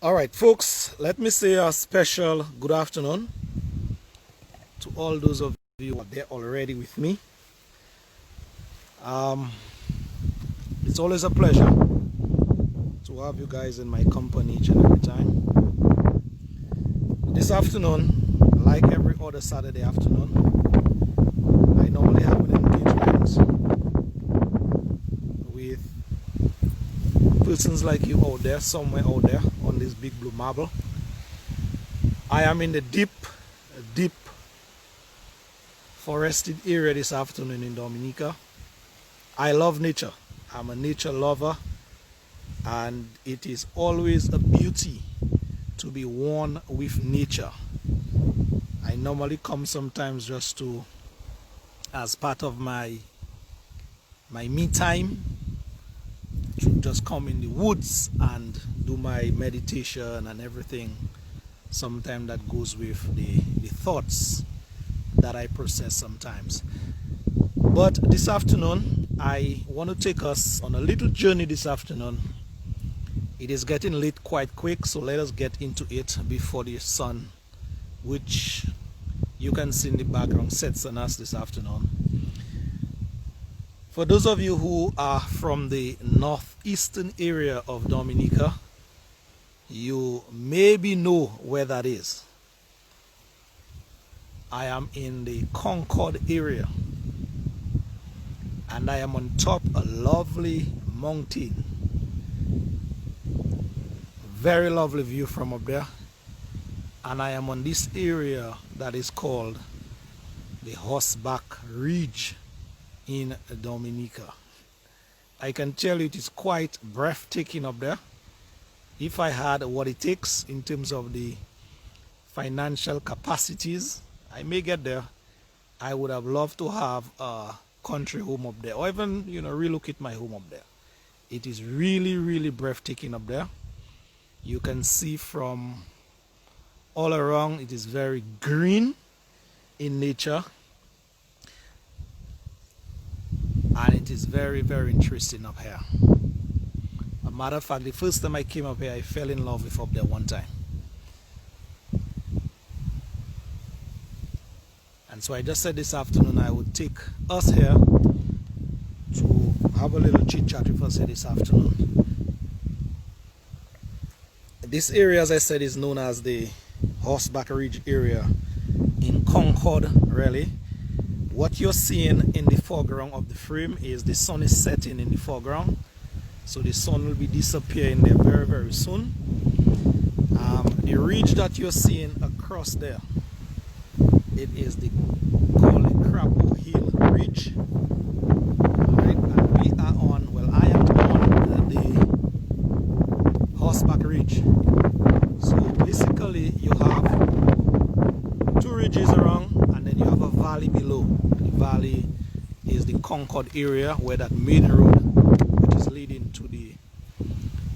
All right, folks, let me say a special good afternoon to all those of you who are there already with me. Um, it's always a pleasure to have you guys in my company each and every time. This afternoon, like every other Saturday afternoon, I normally have an engagement with persons like you out there, somewhere out there on this big blue marble. I am in the deep forested area this afternoon in Dominica. I love nature. I'm a nature lover, and it is always a beauty to be one with nature. I normally come sometimes just to, as part of my me time, to just come in the woods and do my meditation and everything. Sometimes that goes with the thoughts that I process sometimes. But this afternoon, I want to take us on a little journey this afternoon. It is getting late quite quick, so let us get into it before the sun, which you can see in the background, sets on us this afternoon. For those of you who are from the northeastern area of Dominica, you maybe know where that is. I am in the Concorde area, and I am on top a lovely mountain. Very lovely view from up there. And I am on this area that is called the Horseback Ridge in Dominica. I can tell you it is quite breathtaking up there. If I had what it takes in terms of the financial capacities, I may get there. I would have loved to have a country home up there, or even relocate my home up there. It is really breathtaking up there. You can see from all around, it is very green in nature, and it is very interesting up here. A matter of fact, the first time I came up here, I fell in love with up there one time. And so I just said this afternoon I would take us here to have a little chit chat with us here this afternoon. This area, as I said, is known as the Horseback Ridge area in Concorde, really. What you're seeing in the foreground of the frame is the sun is setting in the foreground. So the sun will be disappearing there very soon. The ridge that you're seeing across there, it is the Crapo Hill Ridge. Alright, and we are on, well, I am on the Horseback Ridge. So basically you have two ridges around, and then you have a valley below. The valley is the Concorde area where that main road, which is leading to the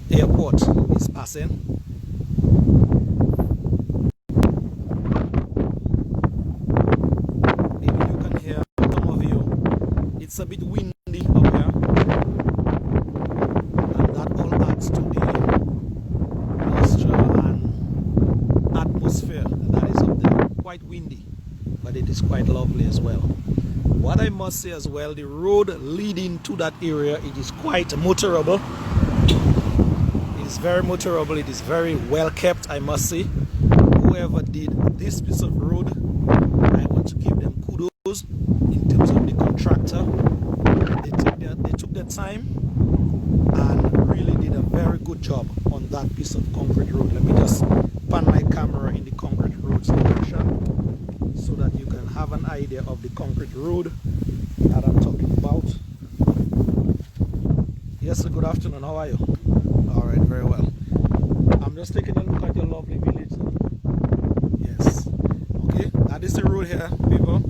airport, is passing. It's a bit windy up here, and that all adds to the moisture and atmosphere that is up there. Quite windy, but it is quite lovely as well. What I must say as well, the road leading to that area, it is quite motorable. It is very motorable. It is very well kept, I must say. Whoever did this piece of road, I want to give them kudos in terms of the contractor. They took their time and really did a very good job on that piece of concrete road. Let me just pan my camera in the concrete road's direction so that you can have an idea of the concrete road that I'm talking about. Yes, sir, good afternoon. How are you? All right, very well. I'm just taking a look at your lovely village. Yes. Okay, that is the road here, people.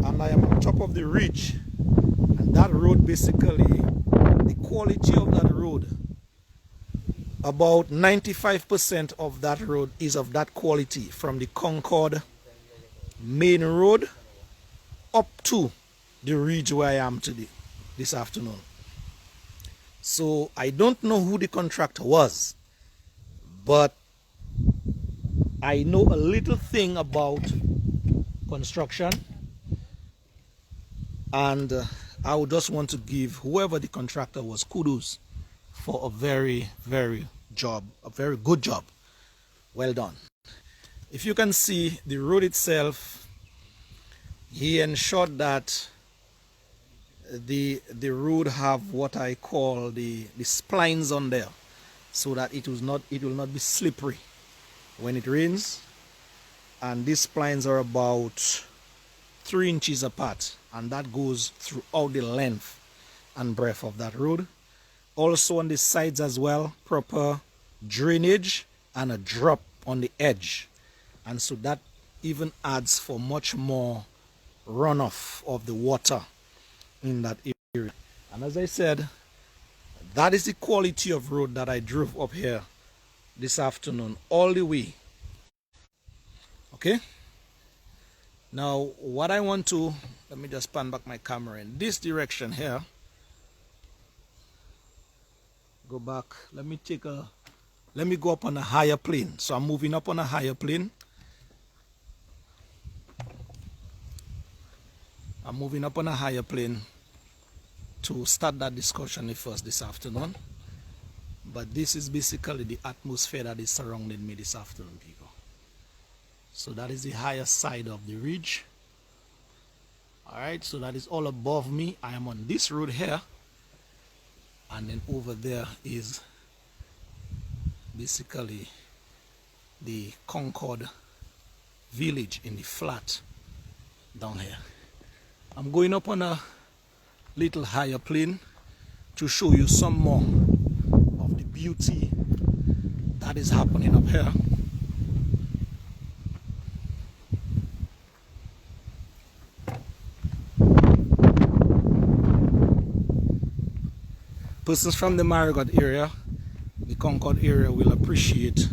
And I am on top of the ridge, and that road, basically the quality of that road, about 95% of that road is of that quality, from the Concorde main road up to the ridge where I am today, this afternoon. So I don't know who the contractor was, but I know a little thing about construction, and I would just want to give whoever the contractor was kudos for a very good job. Well done. If you can see the road itself, he ensured that the road have what I call the splines on there, so that it will not be slippery when it rains. And these splines are about 3 inches apart, and that goes throughout the length and breadth of that road. Also on the sides as well, proper drainage and a drop on the edge, and so that even adds for much more runoff of the water in that area. And as I said, that is the quality of road that I drove up here this afternoon all the way. Okay, now what I want to, let me just pan back my camera in this direction here. Go back, let me go up on a higher plane. So I'm moving up on a higher plane. I'm moving up on a higher plane to start that discussion first this afternoon. But this is basically the atmosphere that is surrounding me this afternoon, people. So that is the higher side of the ridge. Alright, so that is all above me. I am on this road here. And then over there is basically the Concorde village in the flat down here. I'm going up on a little higher plane to show you some more of the beauty that is happening up here. Persons from the Marigot area, the Concorde area, will appreciate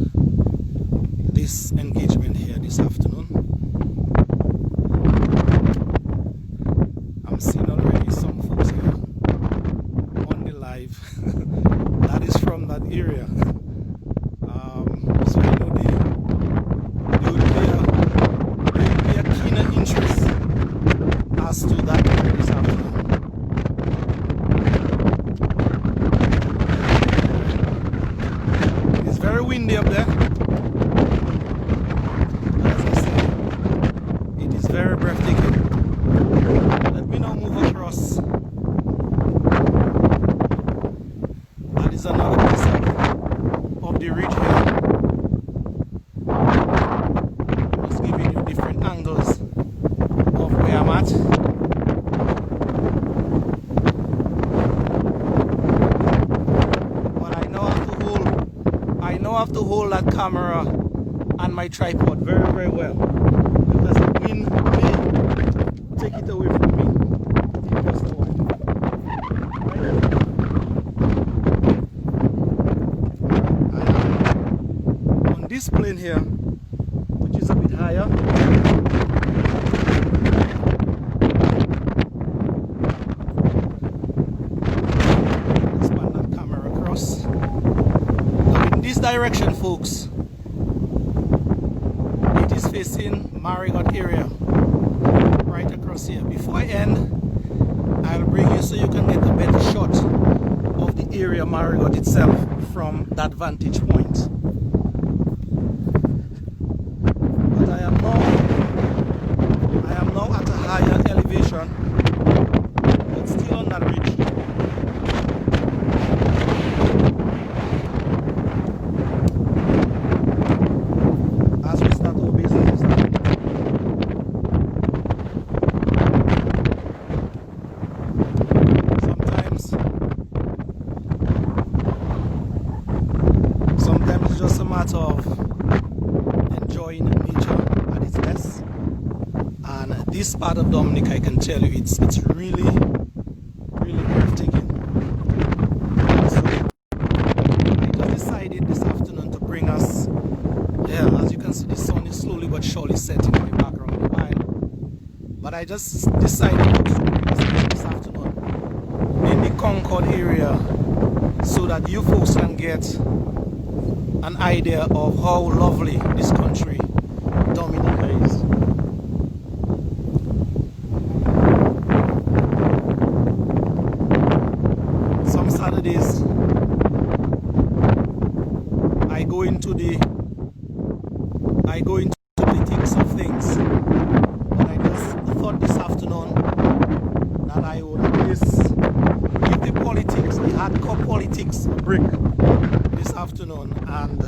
this engagement here this afternoon. I'm seeing already some folks here on the live that is from that area. So I know they would pay a keener interest as to that area this afternoon. It's very windy up there. As I said, it is very breathtaking. Let me now move across. That is another piece of the ridge here. Just giving you different angles of where I'm at. But I know I have to hold that camera and my tripod very well, because the wind may take it away from me. Just a while. I am on this plane here, which is a bit higher. Let's pan that camera across. Now in this direction, folks, it is facing Marigot area, right across here. Before I end, I'll bring you so you can get a better shot of the area Marigot itself from that vantage point. But I am now at a higher elevation, but still on that ridge. As we start our business. Sometimes it's just a matter of enjoying nature at its best. And this part of Dominica, I can tell you, it's really breathtaking. So I just decided this afternoon to bring us, as you can see, the sun is slowly but surely setting in the background of the mine. But I just decided to bring us here this afternoon in the Concorde area, so that you folks can get an idea of how lovely this country, Dominica, is. Some Saturdays I go into the thicks of things, but I just thought this afternoon that I would give the politics, the hardcore politics, a break this afternoon, and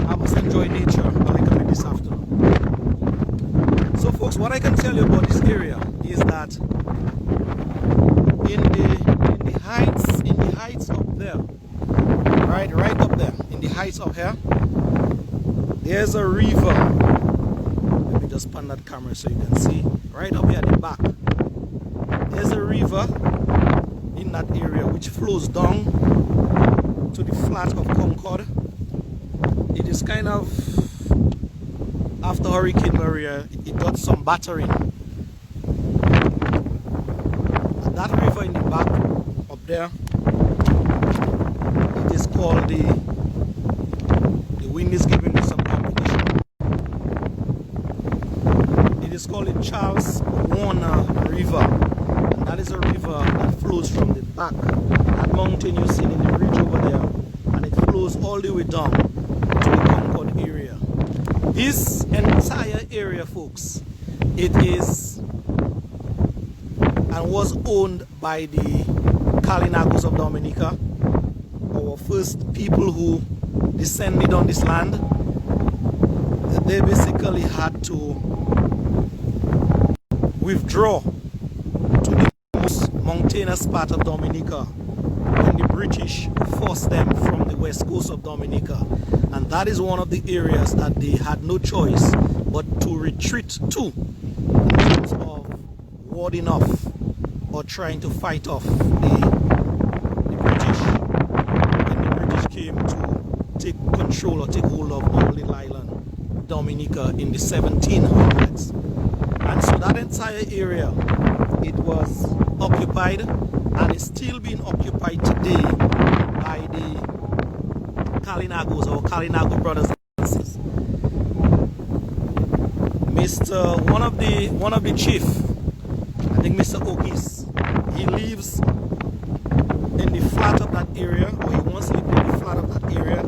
I must enjoy nature a little bit this afternoon. So folks, what I can tell you about this area is that in the heights up there, right up there, in the heights up here, there's a river. Let me just pan that camera so you can see. Right up here at the back, there's a river in that area which flows down to the flat of Concorde. It is kind of, after Hurricane Maria, it got some battering. And that river in the back up there, it is called the wind is giving me some competition. It is called the Charles Warner River, and that is a river that flows from the back, that mountain you see in the ridge over there, and it flows all the way down to the Concorde area. This entire area, folks, it is and was owned by the Kalinagos of Dominica, our first people who descended on this land. They basically had to withdraw to the most mountainous part of Dominica when the British forced them from the west coast of Dominica, and that is one of the areas that they had no choice but to retreat to in terms of warding off or trying to fight off the British when the British came to take control or take hold of our little island Dominica in the 1700s. And so that entire area, it was occupied and is still being occupied today by the Kalinagos or Kalinago brothers and sisters. One of the chief, I think Mr. Ogis, he lives in the flat of that area, or he wants to live in the flat of that area.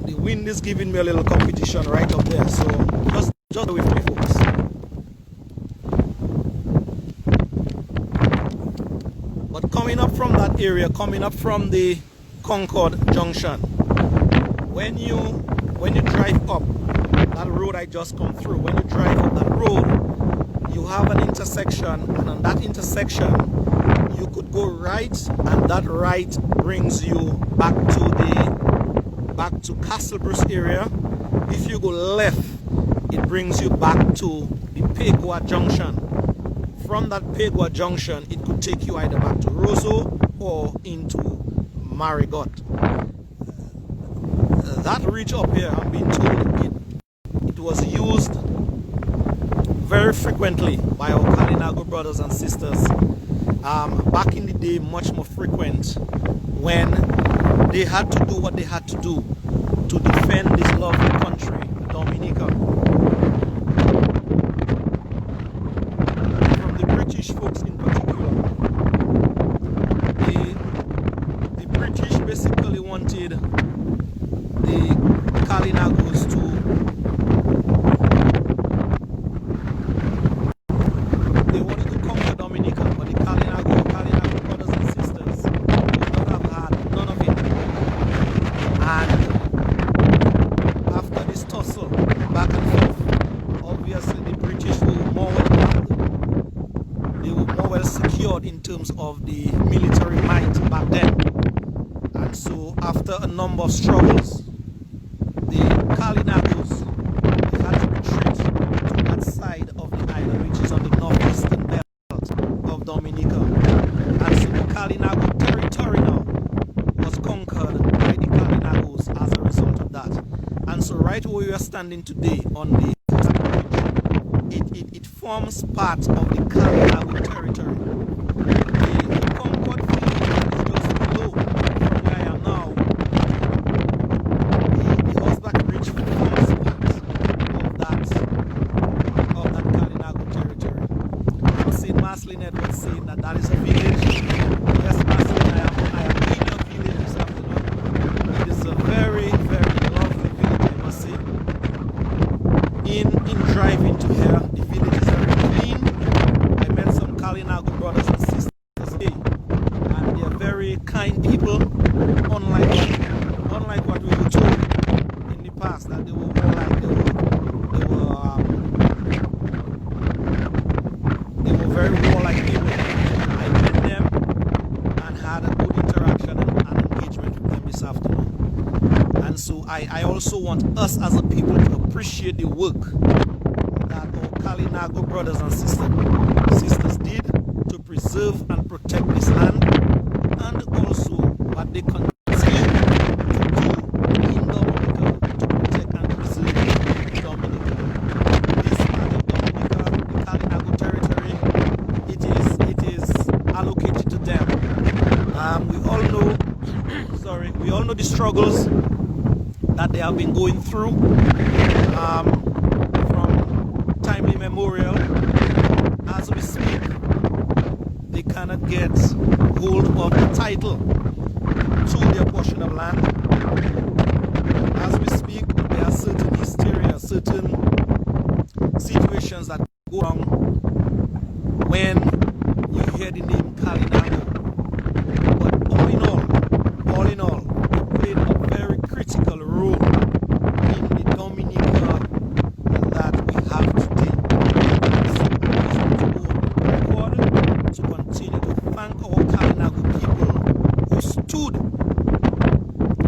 The wind is giving me a little competition right up there, so just with me, folks. But coming up from that area, coming up from the Concorde Junction, when you drive up that road I just come through, when you drive up that road, you have an intersection, and on that intersection you could go right, and that right brings you back to Castle Bruce area. If you go left, it brings you back to the Pegua Junction. From that Pegua Junction, it could take you either back to Roseau or into Marigot. That ridge up here, I'm being told, it was used very frequently by our Kalinago brothers and sisters. Back in the day, much more frequent, when they had to do what they had to do to defend this lovely country, Dominica, from the British folks in particular. The British basically wanted the Kalinagos to conquer Dominica, but the Kalinago brothers and sisters would not have had none of it. And after this tussle back and forth, obviously the British were more well secured in terms of the military might back then. And so after a number of struggles, the Kalinagos had to retreat to that side of the island, which is on the northwestern belt of Dominica. And so the Kalinago territory now was conquered by the Kalinagos as a result of that. And so right where we are standing today on the Horseback Ridge, it forms part of the Kalinago territory. The Concorde village is just below from where I am now. The Horseback Ridge forms part of that Kalinago territory. St. Marcelin Edward saying that is a village. Yes, Marcelin, I am in your village this afternoon. It is a very, very lovely village, I must say. In driving to here, the village is very clean. I met some Kalinago brothers and sisters today, and they are very kind people, unlike what we were told in the past, that they were more like they were very warlike people. I met them and had a good interaction and engagement with them this afternoon. And so I also want us as a people to appreciate the work that our Kalinago brothers and sisters did to preserve and protect this land, and also what they continue to do in Dominica to protect and preserve Dominica. This part of Dominica, the Kalinago territory, it is allocated to them. We all know the struggles that they have been going through from time immemorial. As we speak, they cannot get hold of the title to their portion of land. As we speak, there are certain hysteria, certain situations that go wrong when you hear the name Kalinago. But all in all, they played a very critical role in the Dominica that we have today. So I just want to go on the record to continue to thank our Kalinago people who stood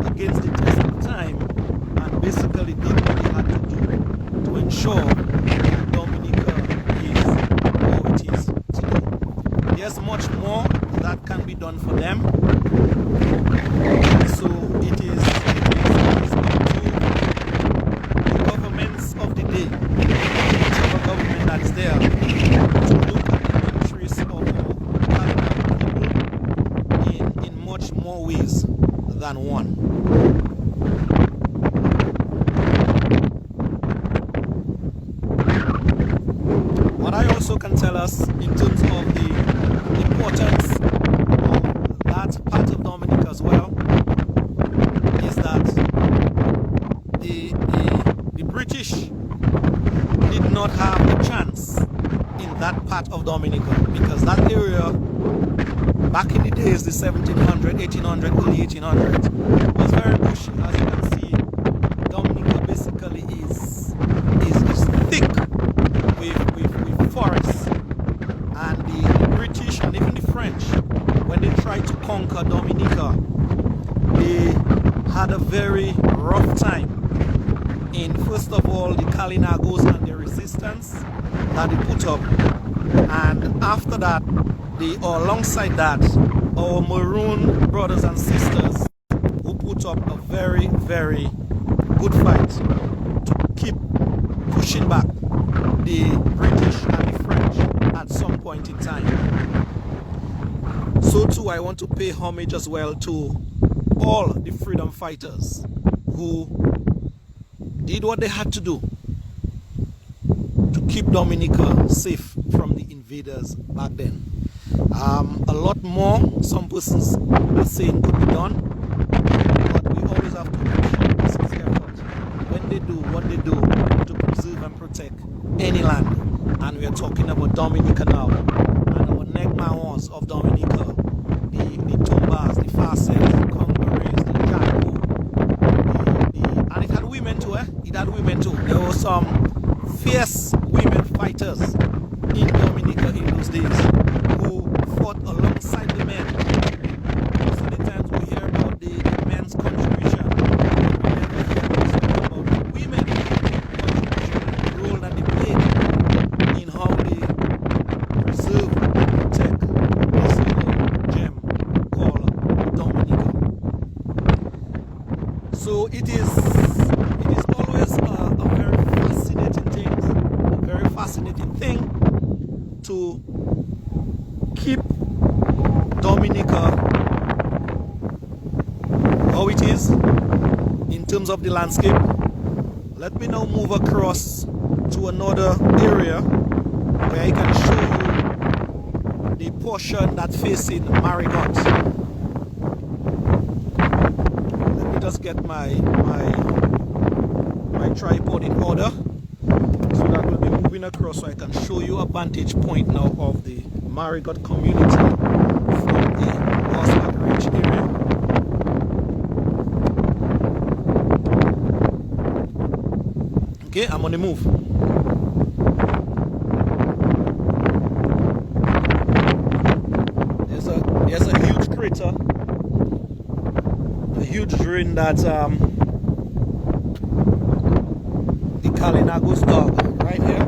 against the test of time and basically did what they had to do to ensure that Dominica is how it is today. There's much more that can be done for them. So it is up to the governments of the day, whichever government that is there, to look at the interests of our people in much more ways than one. What I also can tell us in terms of the importance of that part of Dominica as well is that the British did not have a chance in that part of Dominica, because that area back in the days, the 1700, 1800, early 1800s, was very bushy. As you can see, Dominica basically is thick with forests, and the British and even the French, when they tried to conquer Dominica, they had a very rough time in, first of all, the Kalinagos and the resistance that they put up, and after that, alongside that, our Maroon brothers and sisters who put up a very, very good fight to keep pushing back the British and the French at some point in time. So too, I want to pay homage as well to all the freedom fighters who did what they had to do to keep Dominica safe from the invaders back then. A lot more, some persons are saying, could be done, but we always have to appreciate this effort when they do what they do to preserve and protect any land. And we are talking about Dominica now, and our Negmaons of Dominica, the Tumbas, the Facets, the Congories, the Jaco, and it had women too, It had women too. There were some fierce women fighters in Dominica in those days who fought alongside the men. Most of the times we hear about the men's contribution, we never hear about the women's contribution and the role that they played in how they preserve and protect this little gem called Dominica. So it is always a very fascinating thing keep Dominica how it is in terms of the landscape, let me now move across to another area where I can show you the portion that's facing Marigot. Let me just get my tripod in order so that we'll be moving across so I can show you a vantage point now of the Marigot community from the Horseback Ridge area. Okay, I'm on the move. There's a huge crater, a huge drain that the Kalinagos dog right here.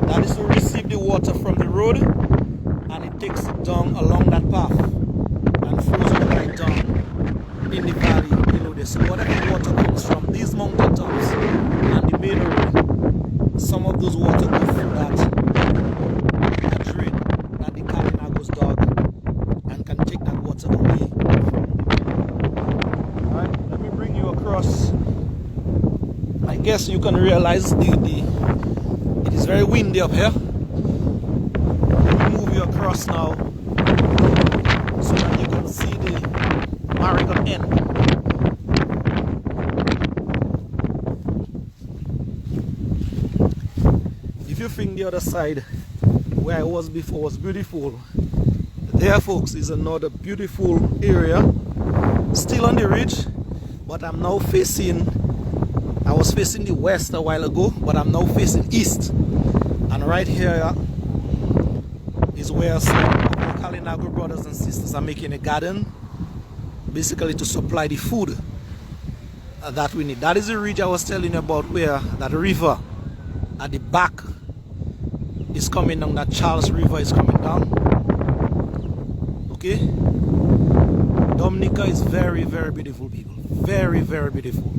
That is to receive the water from the road, and it takes it down along that path and flows right down in the valley below this. So whatever water comes from these mountain tops and the main road, some of those water go through that drain that the Kalinagos dog and can take that water away from. Alright, let me bring you across. I guess you can realize it is very windy up here. Let me move you across now so that you can see the Marigot end. If you think the other side where I was before was beautiful, there folks is another beautiful area, still on the ridge, but I'm now facing, I was facing the west a while ago, but I'm now facing east. And right here is where some of the Kalinago brothers and sisters are making a garden, basically to supply the food that we need. That is the ridge I was telling you about, where that river at the back is coming down, that Charles River is coming down. Okay? Dominica is very, very beautiful, people. Very, very beautiful.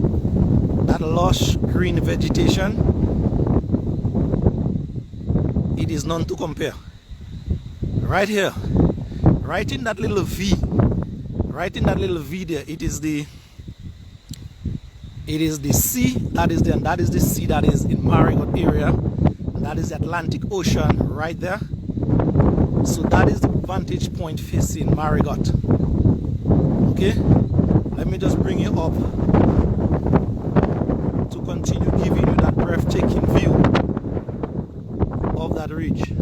That lush green vegetation, it is none to compare. Right here, right in that little V, right in that little V there, it is the sea that is there, and that is the sea that is in Marigot area, and that is the Atlantic Ocean right there. So that is the vantage point facing Marigot. Okay, let me just bring you up to continue giving you that breathtaking view of that ridge.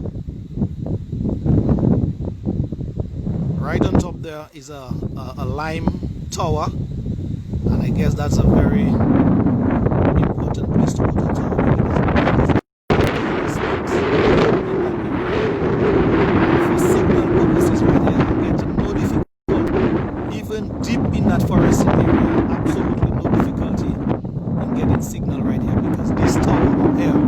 Right on top there is a lime tower, and I guess that's a very important place to put a tower, because for signal purposes right there, getting no difficulty, even deep in that forested area, absolutely no difficulty in getting signal right here, because this tower up here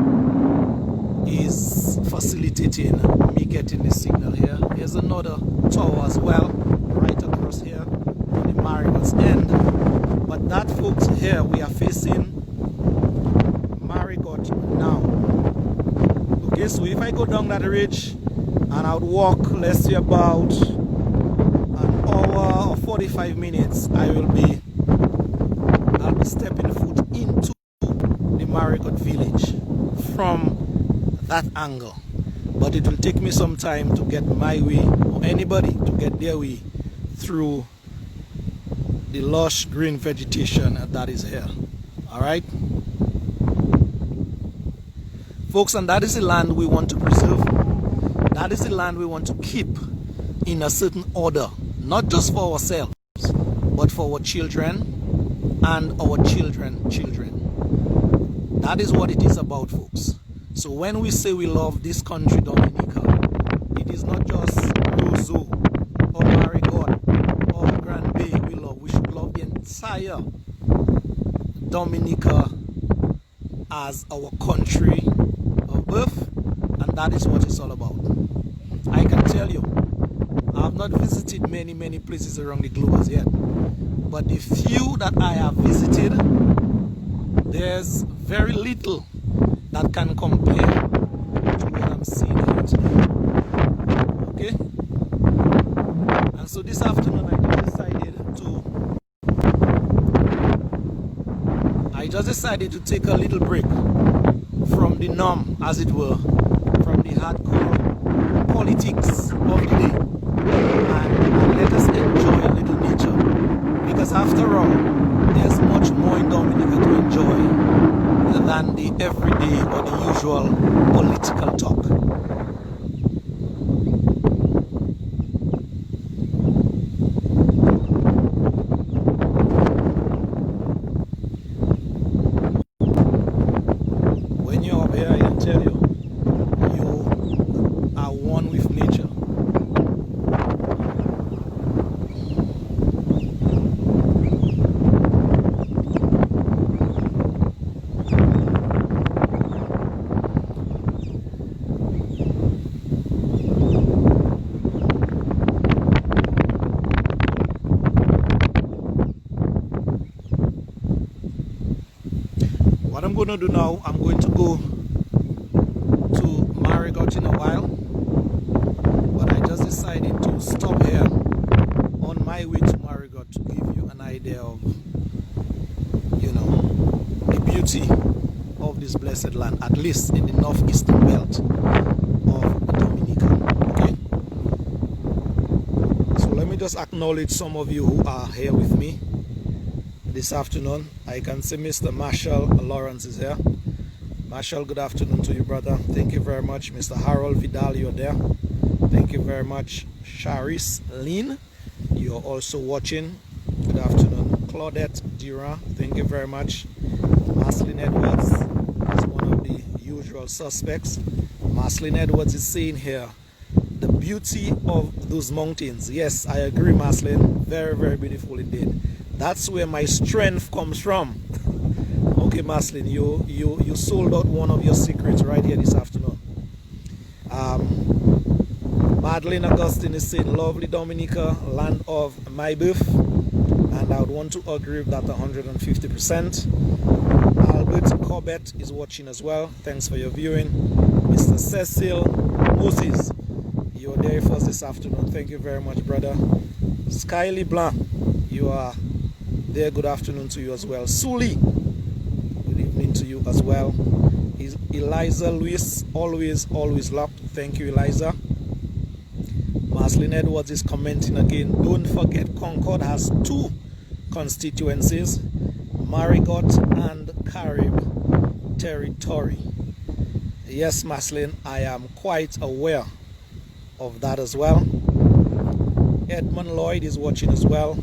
is facilitating me getting the signal here. Here's another tower as well, right across here on the Marigot's end. But that folks, here we are facing Marigot now. Okay, so if I go down that ridge and I would walk, let's say about an hour or 45 minutes, I'll be stepping foot into the Marigot village from that angle. But it will take me some time to get my way, or anybody to get their way through the lush green vegetation that is here. Alright, folks, and that is the land we want to preserve. That is the land we want to keep in a certain order, not just for ourselves, but for our children and our children. That is what it is about, folks. So when we say we love this country, Dominica, it is not just Roseau or Marigot or Grand Bay we love. We should love the entire Dominica as our country of birth, and that is what it's all about. I can tell you, I have not visited many places around the globe as yet, but the few that I have visited, there's very little that can compare to what I'm seeing here today. Okay? I just decided to take a little break from the norm, as it were, from the hardcore politics of the day, and let us enjoy a little nature, because after all, there's much more in Dominica to enjoy than the everyday or the usual political talk. When you're up here, I tell you, you are one with nature. What I'm going to do now, I'm going to go to Marigot in a while, but I just decided to stop here on my way to Marigot to give you an idea of, you know, the beauty of this blessed land, at least in the northeastern belt of Dominica. Okay, so let me just acknowledge some of you who are here with me this afternoon. I can see Mr. Marshall Lawrence is here. Marshall, good afternoon to you, brother. Thank you very much. Mr. Harold Vidal, you're there. Thank you very much. Charis Lynn, you're also watching. Good afternoon. Claudette Durand, thank you very much. Marceline Edwards is one of the usual suspects. Marceline Edwards is saying here, the beauty of those mountains. Yes, I agree, Marceline. Very, very beautiful indeed. That's where my strength comes from. Okay, Marceline, you sold out one of your secrets right here this afternoon. Madeline Augustine is saying, lovely Dominica, land of my birth. And I would want to agree with that 150%. Albert Corbett is watching as well. Thanks for your viewing. Mr. Cecil Moses, you're there for us this afternoon. Thank you very much, brother. Skyly Blanc, you are there. Good afternoon to you as well. Suli, good evening to you as well. Is Eliza Luis, always locked. Thank you, Eliza. Marceline Edwards is commenting again. Don't forget, Concorde has two constituencies, Marigot and Carib territory. Yes, Marceline, I am quite aware of that as well. Edmund Lloyd is watching as well.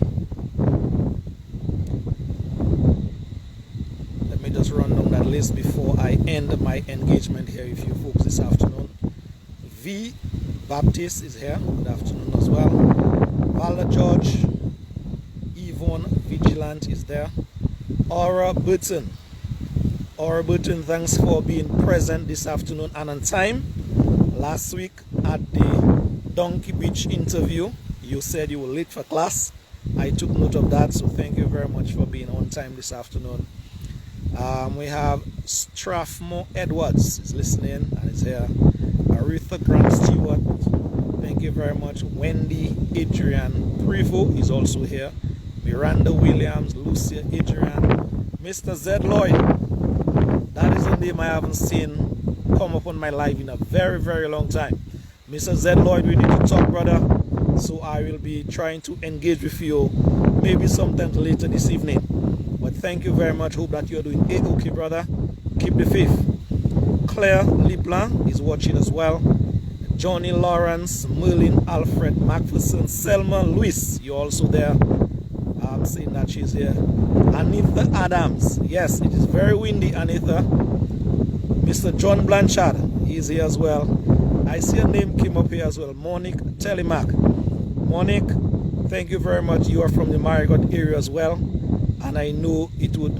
Just run down that list before I end my engagement here with you folks this afternoon. V. Baptist is here. Good afternoon as well. Valda George, Yvonne Vigilant is there. Aura Burton. Aura Burton, thanks for being present this afternoon and on time. Last week at the Donkey Beach interview, you said you were late for class. I took note of that, so thank you very much for being on time this afternoon. We have Strathmore Edwards is listening and is here. Aretha Grant Stewart, thank you very much. Wendy Adrian Prevo is also here. Miranda Williams, Lucia Adrian, Mr. Zed Lloyd. That is a name I haven't seen come up on my live in a very, very long time. Mr. Zed Lloyd, we need to talk, brother. So I will be trying to engage with you maybe sometime later this evening. But thank you very much. Hope that you're doing okay, brother. Keep the faith. Claire Leblanc is watching as well. Johnny Lawrence, Merlin Alfred Macpherson, Selma Lewis, you're also there. I'm seeing that she's here. Anitha Adams. Yes, it is very windy, Anitha. Mr. John Blanchard, he's here as well. I see a name came up here as well. Monique Telemac. Monique, thank you very much. You are from the Marigot area as well. And I know it would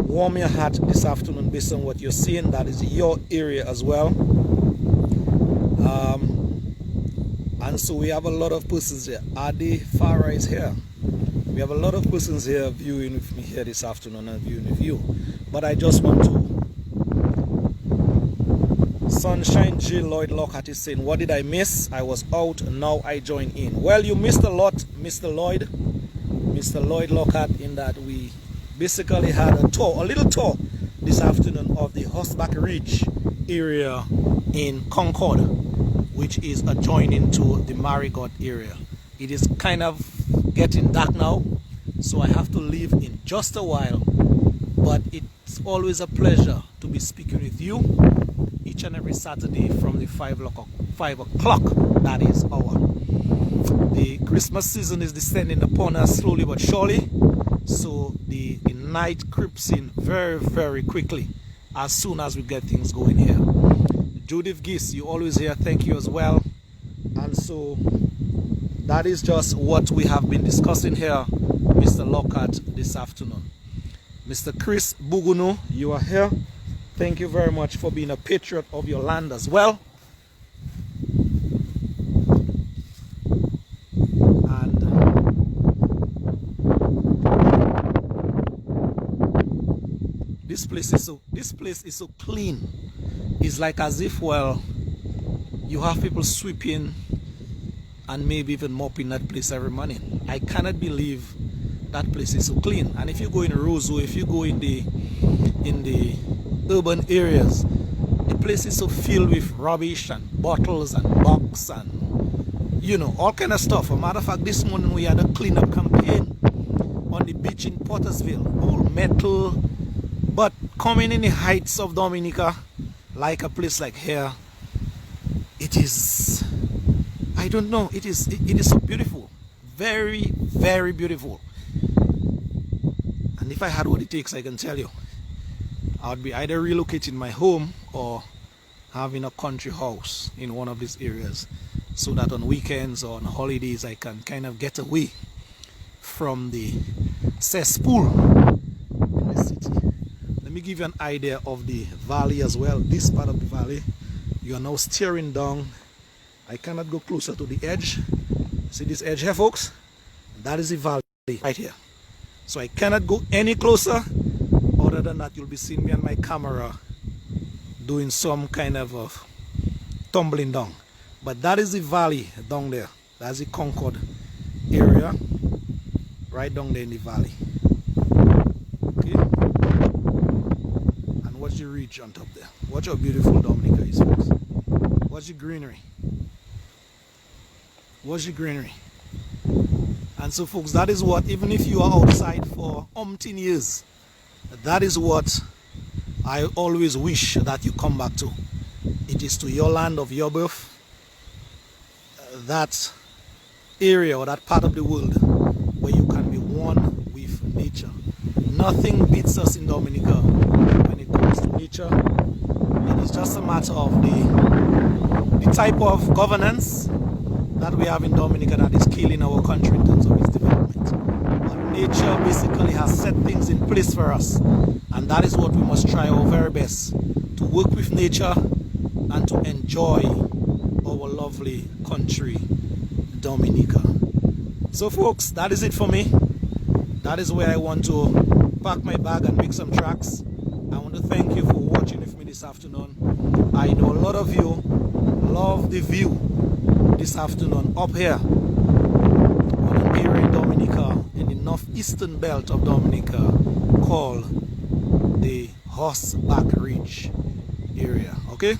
warm your heart this afternoon based on what you're seeing. That is your area as well. And so we have a lot of persons here. Adi Farah is here. We have a lot of persons here viewing with me here this afternoon and viewing with you. But I just want to... Sunshine J. Lloyd Lockhart is saying, what did I miss? I was out and now I join in. Well, you missed a lot, Mr. Lloyd. Mr. Lloyd Lockhart, in that we basically had a little tour this afternoon of the Horseback Ridge area in Concorde, which is adjoining to the Marigot area. It is kind of getting dark now, so I have to leave in just a while, but it's always a pleasure to be speaking with you each and every Saturday from the 5 o'clock, that is hour. The Christmas season is descending upon us slowly but surely, so the night creeps in very, very quickly as soon as we get things going here. Judith Giss, you always hear thank you as well. And so that is just what we have been discussing here, Mr. Lockhart, this afternoon. Mr. Chris Bugunu, you are here. Thank you very much for being a patriot of your land as well. And this place is so clean. It's like as if, well, you have people sweeping and maybe even mopping that place every morning. I cannot believe that place is so clean. And if you go in Roseau, if you go in the urban areas, the place is so filled with rubbish and bottles and box and, you know, all kind of stuff. As a matter of fact, this morning we had a cleanup campaign on the beach in Pottersville, all metal. But coming in the heights of Dominica, like a place like here, it is, I don't know, it is so beautiful. Very, very beautiful. And if I had what it takes, I can tell you, I would be either relocating my home or having a country house in one of these areas, so that on weekends or on holidays I can kind of get away from the cesspool in the city. Let me give you an idea of the valley as well. This part of the valley, you are now staring down. I cannot go closer to the edge. See this edge here, folks? That is the valley right here. So I cannot go any closer. Other than that, you'll be seeing me on my camera doing some kind of tumbling down. But that is the valley down there. That's the Concorde area, right down there in the valley. Okay. And watch the ridge on top there. Watch how beautiful Dominica is, folks. Watch the greenery. Watch the greenery. And so, folks, that is what, even if you are outside for umpteen years, that is what I always wish that you come back to. It is to your land of your birth, that area or that part of the world where you can be one with nature. Nothing beats us in Dominica when it comes to nature. It is just a matter of the type of governance that we have in Dominica that is killing our country in terms of its development. But nature basically has set things in place for us, and that is what we must try our very best to work with nature and to enjoy our lovely country, Dominica. So, folks, that is it for me. That is where I want to pack my bag and make some tracks. I want to thank you for watching with me this afternoon. I know a lot of you love the view this afternoon up here on an area in Dominica, in the northeastern belt of Dominica, called the Horseback Ridge area. Okay,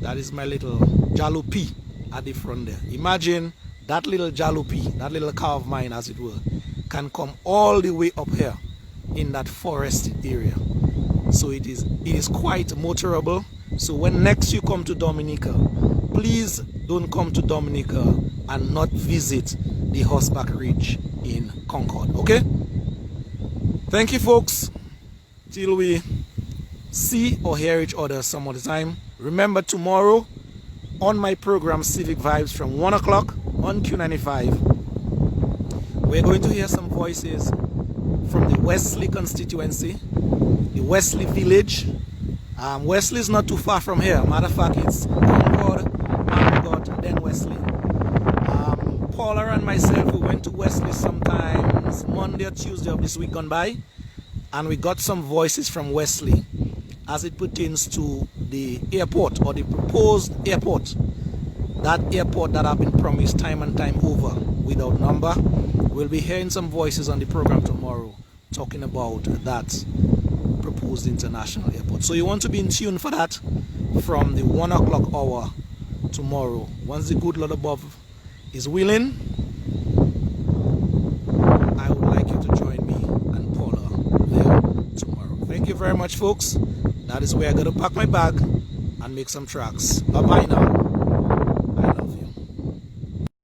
that is my little jalopy at the front there. Imagine that little jalopy, that little car of mine as it were, can come all the way up here in that forested area. So it is quite motorable. So when next you come to Dominica, please don't come to Dominica and not visit the Horseback Ridge in Concorde. Okay? Thank you, folks. Till we see or hear each other some other time. Remember, tomorrow on my program Civic Vibes from 1 o'clock on Q95, we're going to hear some voices from the Wesley constituency, the Wesley village. Wesley is not too far from here. Matter of fact, it's Concorde, Marigot, then Wesley. Paula and myself, we went to Wesley sometimes Monday or Tuesday of this week gone by, and we got some voices from Wesley as it pertains to the airport, or the proposed airport. That airport that have been promised time and time over without number. We'll be hearing some voices on the program tomorrow talking about that proposed international airport. So you want to be in tune for that from the 1 o'clock hour tomorrow. Once the good Lord above is willing, I would like you to join me and Paula there tomorrow. Thank you very much, folks. That is where I got to pack my bag and make some tracks. Bye bye now.